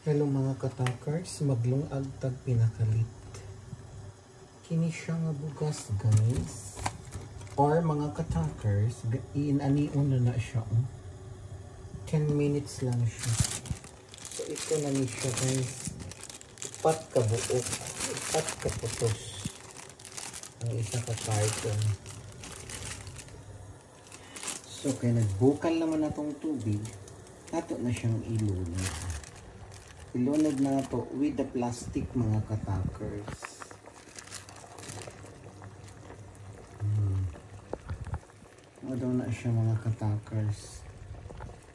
Hello mga katakers, maglungag tag pinakalit. Kini siya nga bugas guys. Or mga katakers, inaniun na siya. 10 minutes lang siya. So ito na ni siya guys. Ipat ka buok, ipat ka putos. Ang isa ka carton. So kaya nagbukal naman na tong tubig. Nato na siyang ilunod. Ilunod na to with the plastic mga katakers. Daw na siya mga katakers.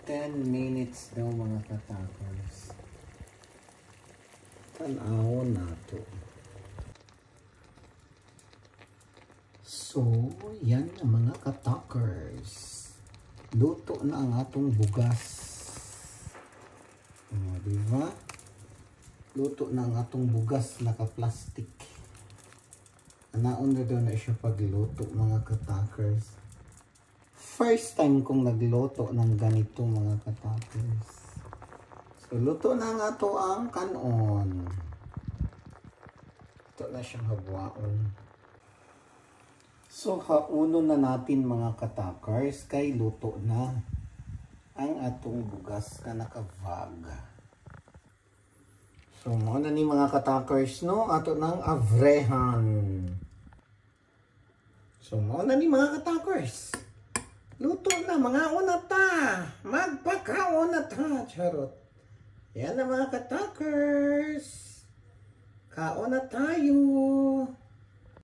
10 minutes daw mga katakers. Tanawon na to. So, yan ang mga katakers. Luto na ang atong bugas. Diba? Luto na ang atong bugas naka-plastic. Anaon na daw na siya pagluto mga katakers. First time kong nagluto ng ganito mga katakers. So luto na nga to ang kanon. Ito na siyang habwaon. So hauno na natin mga katakers kay luto na ang atong bugas na nakavag. So, mo na ni mga katakers, no? Ato ng avrehan. So, mo na ni mga katakers. Luto na, mga unata. Magpakaunata. Charot. Yan na mga katakers. Kaon na tayo.